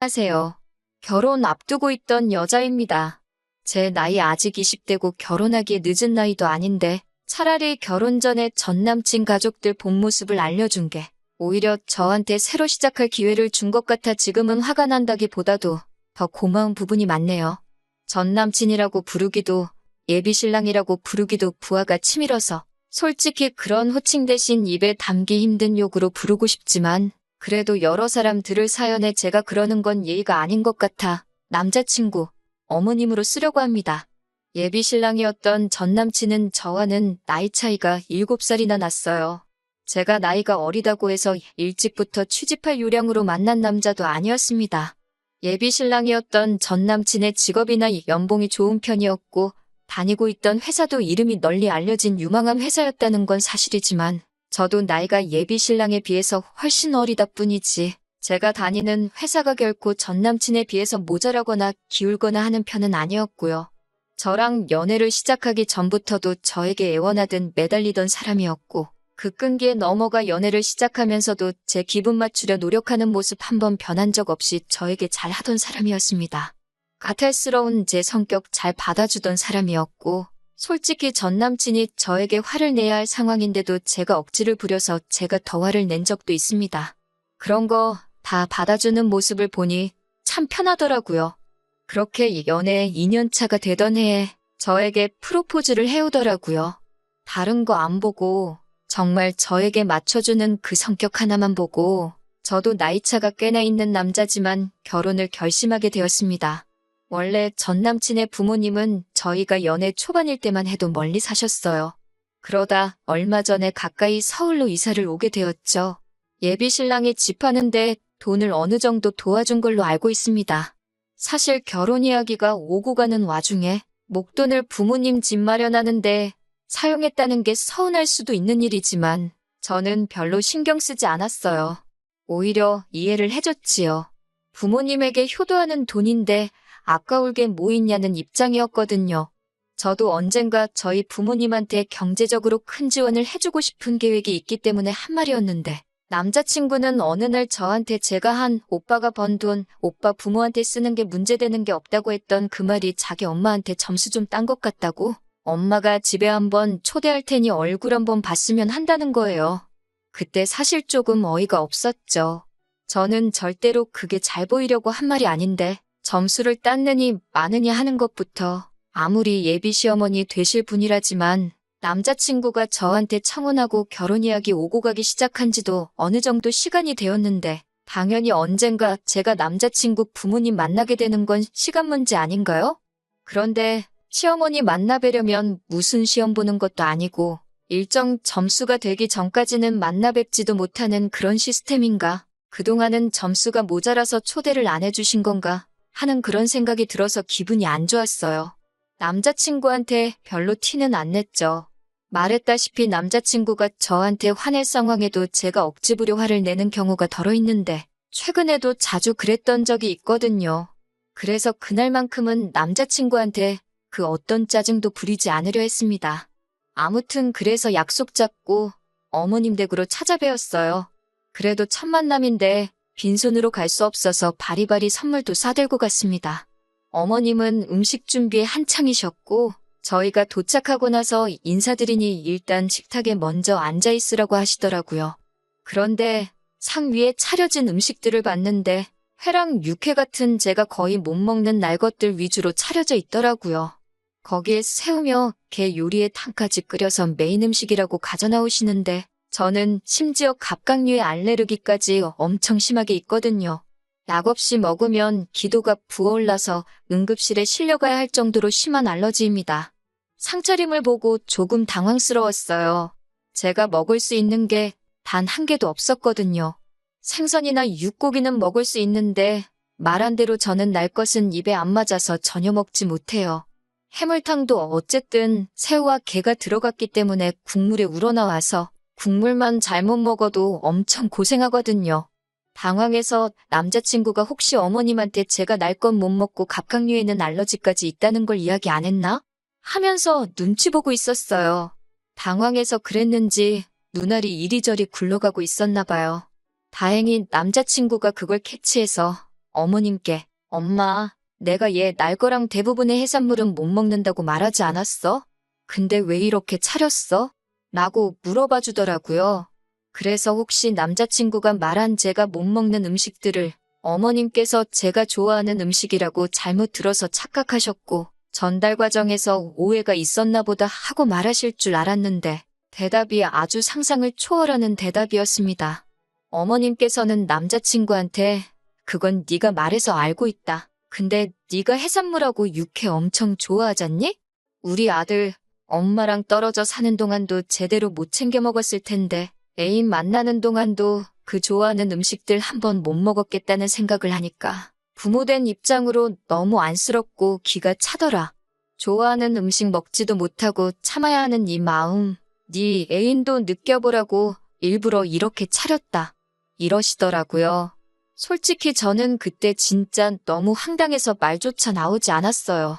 하세요. 결혼 앞두고 있던 여자입니다. 제 나이 아직 20대고 결혼하기에 늦은 나이도 아닌데 차라리 결혼 전에 전 남친 가족들 본 모습을 알려준 게 오히려 저한테 새로 시작할 기회를 준 것 같아 지금은 화가 난다기보다도 더 고마운 부분이 많네요. 전 남친이라고 부르기도 예비 신랑이라고 부르기도 부하가 치밀어서 솔직히 그런 호칭 대신 입에 담기 힘든 욕으로 부르고 싶지만 그래도 여러 사람 들을 사연에 제가 그러는 건 예의가 아닌 것 같아 남자친구, 어머님으로 쓰려고 합니다. 예비 신랑이었던 전 남친은 저와는 나이 차이가 7살이나 났어요. 제가 나이가 어리다고 해서 일찍부터 취직할 요량으로 만난 남자도 아니었습니다. 예비 신랑이었던 전 남친의 직업이나 연봉이 좋은 편이었고 다니고 있던 회사도 이름이 널리 알려진 유망한 회사였다는 건 사실이지만 저도 나이가 예비 신랑에 비해서 훨씬 어리다 뿐이지 제가 다니는 회사가 결코 전 남친에 비해서 모자라거나 기울거나 하는 편은 아니었고요. 저랑 연애를 시작하기 전부터도 저에게 애원하듯 매달리던 사람이었고 그 끈기에 넘어가 연애를 시작하면서도 제 기분 맞추려 노력하는 모습 한 번 변한 적 없이 저에게 잘하던 사람이었습니다. 까탈스러운 제 성격 잘 받아주던 사람이었고 솔직히 전 남친이 저에게 화를 내야 할 상황인데도 제가 억지를 부려서 제가 더 화를 낸 적도 있습니다. 그런 거 다 받아주는 모습을 보니 참 편하더라고요. 그렇게 연애 2년 차가 되던 해에 저에게 프로포즈를 해오더라고요. 다른 거 안 보고 정말 저에게 맞춰주는 그 성격 하나만 보고 저도 나이차가 꽤나 있는 남자지만 결혼을 결심하게 되었습니다. 원래 전 남친의 부모님은 저희가 연애 초반일 때만 해도 멀리 사셨어요. 그러다 얼마 전에 가까이 서울로 이사를 오게 되었죠. 예비 신랑이 집 하는데 돈을 어느 정도 도와준 걸로 알고 있습니다. 사실 결혼 이야기가 오고 가는 와중에 목돈을 부모님 집 마련하는데 사용했다는 게 서운할 수도 있는 일이지만 저는 별로 신경 쓰지 않았어요. 오히려 이해를 해줬지요. 부모님에게 효도하는 돈인데 아까울 게 뭐 있냐는 입장이었거든요. 저도 언젠가 저희 부모님한테 경제적으로 큰 지원을 해주고 싶은 계획이 있기 때문에 한 말이었는데 남자친구는 어느 날 저한테 제가 한 오빠가 번 돈, 오빠 부모한테 쓰는 게 문제되는 게 없다고 했던 그 말이 자기 엄마한테 점수 좀 딴 것 같다고 엄마가 집에 한번 초대할 테니 얼굴 한번 봤으면 한다는 거예요. 그때 사실 조금 어이가 없었죠. 저는 절대로 그게 잘 보이려고 한 말이 아닌데 점수를 땄느니 마느니 하는 것부터 아무리 예비 시어머니 되실 분이라지만 남자친구가 저한테 청혼하고 결혼 이야기 오고 가기 시작한 지도 어느 정도 시간이 되었는데 당연히 언젠가 제가 남자친구 부모님 만나게 되는 건 시간 문제 아닌가요? 그런데 시어머니 만나 뵈려면 무슨 시험 보는 것도 아니고 일정 점수가 되기 전까지는 만나 뵙지도 못하는 그런 시스템인가? 그동안은 점수가 모자라서 초대를 안 해주신 건가? 하는 그런 생각이 들어서 기분이 안 좋았어요. 남자친구한테 별로 티는 안 냈죠. 말했다시피 남자친구가 저한테 화낼 상황에도 제가 억지 부려 화를 내는 경우가 덜어 있는데 최근에도 자주 그랬던 적이 있거든요. 그래서 그날만큼은 남자친구한테 그 어떤 짜증도 부리지 않으려 했습니다. 아무튼 그래서 약속 잡고 어머님 댁으로 찾아뵈었어요. 그래도 첫 만남인데 빈손으로 갈 수 없어서 바리바리 선물도 싸들고 갔습니다. 어머님은 음식 준비에 한창이셨고 저희가 도착하고 나서 인사드리니 일단 식탁에 먼저 앉아있으라고 하시더라고요. 그런데 상 위에 차려진 음식들을 봤는데 회랑 육회 같은 제가 거의 못 먹는 날 것들 위주로 차려져 있더라고요. 거기에 새우며 게 요리에 탕까지 끓여서 메인 음식이라고 가져나오시는데 저는 심지어 갑각류에 알레르기까지 엄청 심하게 있거든요. 약 없이 먹으면 기도가 부어올라서 응급실에 실려가야 할 정도로 심한 알러지입니다. 상차림을 보고 조금 당황스러웠어요. 제가 먹을 수 있는 게 단 한 개도 없었거든요. 생선이나 육고기는 먹을 수 있는데 말한 대로 저는 날 것은 입에 안 맞아서 전혀 먹지 못해요. 해물탕도 어쨌든 새우와 게가 들어갔기 때문에 국물에 우러나와서 국물만 잘못 먹어도 엄청 고생하거든요. 당황해서 남자친구가 혹시 어머님한테 제가 날 건 못 먹고 갑각류에는 알러지까지 있다는 걸 이야기 안 했나? 하면서 눈치 보고 있었어요. 당황해서 그랬는지 눈알이 이리저리 굴러가고 있었나 봐요. 다행히 남자친구가 그걸 캐치해서 어머님께 엄마, 내가 얘 날 거랑 대부분의 해산물은 못 먹는다고 말하지 않았어? 근데 왜 이렇게 차렸어? 라고 물어봐 주더라고요. 그래서 혹시 남자친구가 말한 제가 못 먹는 음식들을 어머님께서 제가 좋아하는 음식이라고 잘못 들어서 착각하셨고 전달 과정에서 오해가 있었나 보다 하고 말하실 줄 알았는데 대답이 아주 상상을 초월하는 대답이었습니다. 어머님께서는 남자친구한테 그건 네가 말해서 알고 있다. 근데 네가 해산물하고 육회 엄청 좋아하잖니? 우리 아들 엄마랑 떨어져 사는 동안도 제대로 못 챙겨 먹었을 텐데 애인 만나는 동안도 그 좋아하는 음식들 한 번 못 먹었겠다는 생각을 하니까 부모된 입장으로 너무 안쓰럽고 기가 차더라. 좋아하는 음식 먹지도 못하고 참아야 하는 네 마음, 네 애인도 느껴보라고 일부러 이렇게 차렸다. 이러시더라고요. 솔직히 저는 그때 진짜 너무 황당해서 말조차 나오지 않았어요.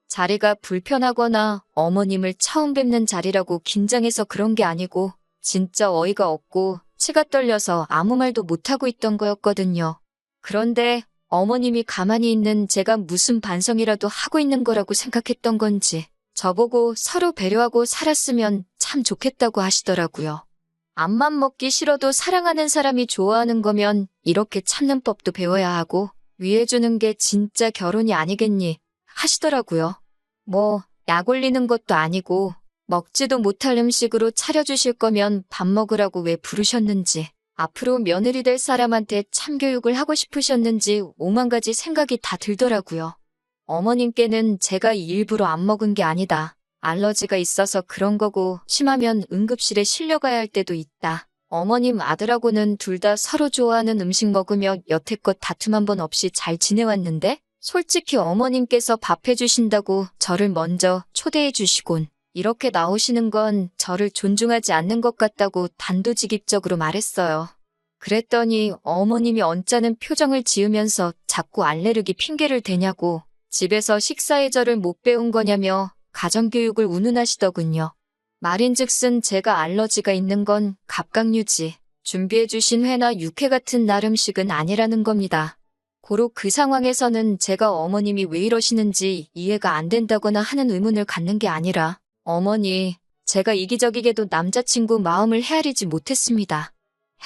자리가 불편하거나 어머님을 처음 뵙는 자리라고 긴장해서 그런 게 아니고 진짜 어이가 없고 치가 떨려서 아무 말도 못하고 있던 거였거든요. 그런데 어머님이 가만히 있는 제가 무슨 반성이라도 하고 있는 거라고 생각했던 건지 저보고 서로 배려하고 살았으면 참 좋겠다고 하시더라고요. 앞만 먹기 싫어도 사랑하는 사람이 좋아하는 거면 이렇게 참는 법도 배워야 하고 위해주는 게 진짜 결혼이 아니겠니 하시더라고요. 뭐 약 올리는 것도 아니고 먹지도 못할 음식으로 차려주실 거면 밥 먹으라고 왜 부르셨는지 앞으로 며느리 될 사람한테 참교육을 하고 싶으셨는지 오만 가지 생각이 다 들더라고요. 어머님께는 제가 일부러 안 먹은 게 아니다. 알러지가 있어서 그런 거고 심하면 응급실에 실려가야 할 때도 있다. 어머님 아들하고는 둘 다 서로 좋아하는 음식 먹으며 여태껏 다툼 한 번 없이 잘 지내왔는데 솔직히 어머님께서 밥 해주신다고 저를 먼저 초대해 주시곤 이렇게 나오시는 건 저를 존중하지 않는 것 같다고 단도직입적으로 말했어요. 그랬더니 어머님이 언짢은 표정을 지으면서 자꾸 알레르기 핑계를 대냐고 집에서 식사 예절을 못 배운 거냐며 가정교육을 운운하시더군요. 말인즉슨 제가 알러지가 있는 건 갑각류지 준비해주신 회나 육회 같은 날 음식은 아니라는 겁니다. 고로 그 상황에서는 제가 어머님이 왜 이러시는지 이해가 안 된다거나 하는 의문을 갖는 게 아니라 어머니, 제가 이기적이게도 남자친구 마음을 헤아리지 못했습니다.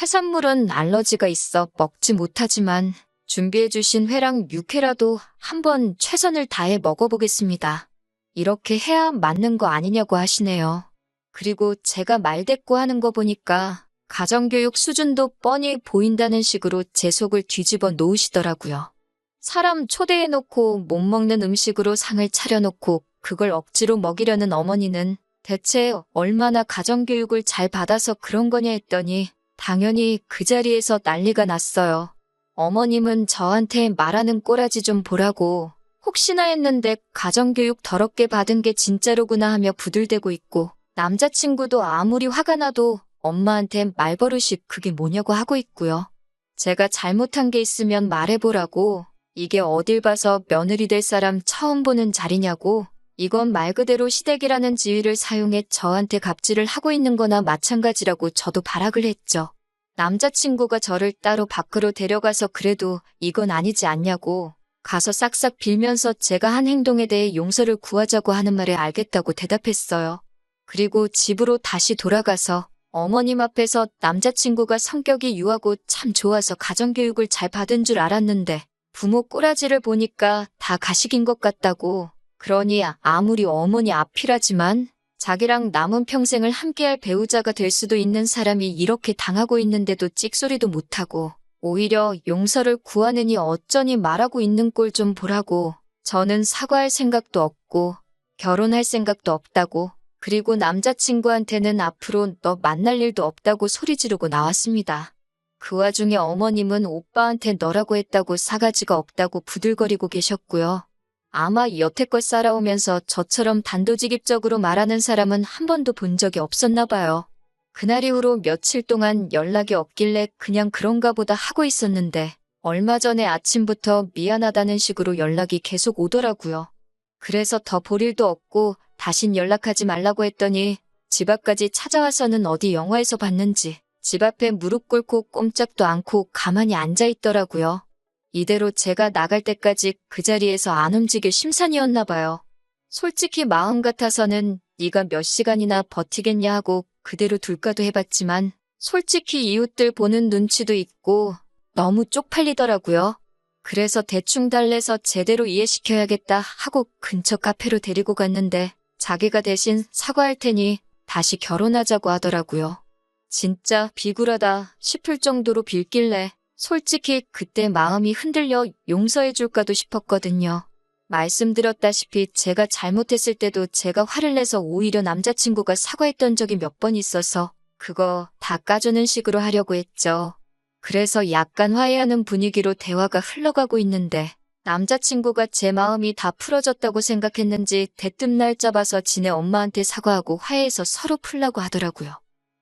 해산물은 알러지가 있어 먹지 못하지만 준비해주신 회랑 육회라도 한번 최선을 다해 먹어보겠습니다. 이렇게 해야 맞는 거 아니냐고 하시네요. 그리고 제가 말대꾸 하는 거 보니까 가정교육 수준도 뻔히 보인다는 식으로 제 속을 뒤집어 놓으시더라고요. 사람 초대해놓고 못 먹는 음식으로 상을 차려놓고 그걸 억지로 먹이려는 어머니는 대체 얼마나 가정교육을 잘 받아서 그런 거냐 했더니 당연히 그 자리에서 난리가 났어요. 어머님은 저한테 말하는 꼬라지 좀 보라고 혹시나 했는데 가정교육 더럽게 받은 게 진짜로구나 하며 부들대고 있고 남자친구도 아무리 화가 나도 엄마한테 말버릇이 그게 뭐냐고 하고 있고요. 제가 잘못한 게 있으면 말해보라고 이게 어딜 봐서 며느리 될 사람 처음 보는 자리냐고 이건 말 그대로 시댁이라는 지위를 사용해 저한테 갑질을 하고 있는 거나 마찬가지라고 저도 발악을 했죠. 남자친구가 저를 따로 밖으로 데려가서 그래도 이건 아니지 않냐고 가서 싹싹 빌면서 제가 한 행동에 대해 용서를 구하자고 하는 말에 알겠다고 대답했어요. 그리고 집으로 다시 돌아가서 어머님 앞에서 남자친구가 성격이 유하고 참 좋아서 가정교육을 잘 받은 줄 알았는데 부모 꼬라지를 보니까 다 가식인 것 같다고 그러니 아무리 어머니 앞이라지만 자기랑 남은 평생을 함께할 배우자가 될 수도 있는 사람이 이렇게 당하고 있는데도 찍소리도 못하고 오히려 용서를 구하느니 어쩌니 말하고 있는 꼴 좀 보라고 저는 사과할 생각도 없고 결혼할 생각도 없다고 그리고 남자친구한테는 앞으로 너 만날 일도 없다고 소리 지르고 나왔습니다. 그 와중에 어머님은 오빠한테 너라고 했다고 사가지가 없다고 부들거리고 계셨고요. 아마 여태껏 살아오면서 저처럼 단도직입적으로 말하는 사람은 한 번도 본 적이 없었나 봐요. 그날 이후로 며칠 동안 연락이 없길래 그냥 그런가 보다 하고 있었는데 얼마 전에 아침부터 미안하다는 식으로 연락이 계속 오더라고요. 그래서 더 볼 일도 없고 다신 연락하지 말라고 했더니 집 앞까지 찾아와서는 어디 영화에서 봤는지 집 앞에 무릎 꿇고 꼼짝도 않고 가만히 앉아 있더라고요. 이대로 제가 나갈 때까지 그 자리에서 안 움직일 심산이었나 봐요. 솔직히 마음 같아서는 네가 몇 시간이나 버티겠냐 하고 그대로 둘까도 해봤지만 솔직히 이웃들 보는 눈치도 있고 너무 쪽팔리더라고요. 그래서 대충 달래서 제대로 이해시켜야겠다 하고 근처 카페로 데리고 갔는데 자기가 대신 사과할 테니 다시 결혼하자고 하더라고요. 진짜 비굴하다 싶을 정도로 빌길래 솔직히 그때 마음이 흔들려 용서해줄까도 싶었거든요. 말씀드렸다시피 제가 잘못했을 때도 제가 화를 내서 오히려 남자친구가 사과했던 적이 몇 번 있어서 그거 다 까주는 식으로 하려고 했죠. 그래서 약간 화해하는 분위기로 대화가 흘러가고 있는데 남자친구가 제 마음이 다 풀어졌다고 생각했는지 대뜸 날 잡아서 지네 엄마한테 사과하고 화해해서 서로 풀라고 하더라고요.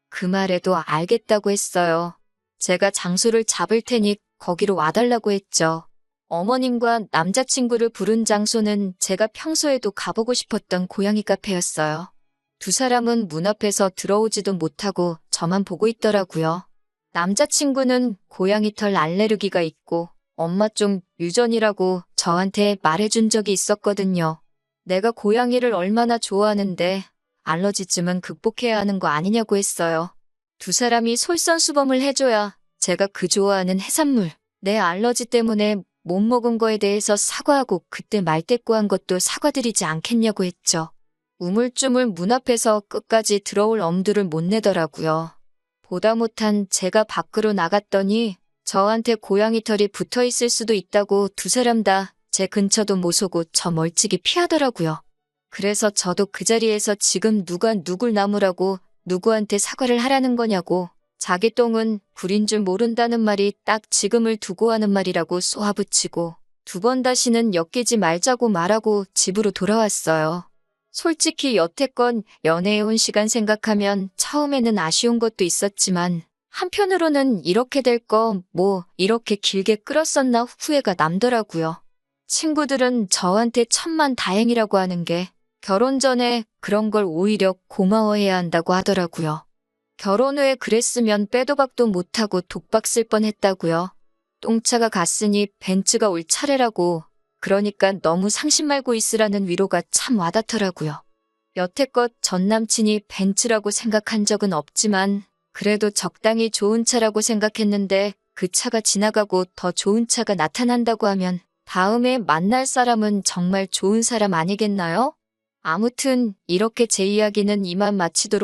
그 말에도 알겠다고 했어요. 제가 장소를 잡을 테니 거기로 와달라고 했죠. 어머님과 남자친구를 부른 장소는 제가 평소에도 가보고 싶었던 고양이 카페였어요. 두 사람은 문 앞에서 들어오지도 못하고 저만 보고 있더라고요. 남자친구는 고양이 털 알레르기가 있고 엄마 좀 유전이라고 저한테 말해준 적이 있었거든요. 내가 고양이를 얼마나 좋아하는데 알러지쯤은 극복해야 하는 거 아니냐고 했어요. 두 사람이 솔선수범을 해줘야 제가 그 좋아하는 해산물, 내 알러지 때문에 못 먹은 거에 대해서 사과하고 그때 말대꾸한 것도 사과드리지 않겠냐고 했죠. 우물쭈물 문 앞에서 끝까지 들어올 엄두를 못 내더라고요. 보다 못한 제가 밖으로 나갔더니 저한테 고양이 털이 붙어 있을 수도 있다고 두 사람 다 제 근처도 모서고 저 멀찍이 피하더라고요. 그래서 저도 그 자리에서 지금 누가 누굴 나무라고 누구한테 사과를 하라는 거냐고 자기 똥은 구린 줄 모른다는 말이 딱 지금을 두고 하는 말이라고 쏘아붙이고 두 번 다시는 엮이지 말자고 말하고 집으로 돌아왔어요. 솔직히 여태껏 연애해온 시간 생각하면 처음에는 아쉬운 것도 있었지만 한편으로는 이렇게 될 거 뭐 이렇게 길게 끌었었나 후회가 남더라고요. 친구들은 저한테 천만 다행이라고 하는 게 결혼 전에 그런 걸 오히려 고마워해야 한다고 하더라고요. 결혼 후에 그랬으면 빼도 박도 못하고 독박 쓸 뻔했다고요. 똥차가 갔으니 벤츠가 올 차례라고. 그러니까 너무 상심 말고 있으라는 위로가 참 와닿더라고요. 여태껏 전 남친이 벤츠라고 생각한 적은 없지만 그래도 적당히 좋은 차라고 생각했는데 그 차가 지나가고 더 좋은 차가 나타난다고 하면 다음에 만날 사람은 정말 좋은 사람 아니겠나요? 아무튼 이렇게 제 이야기는 이만 마치도록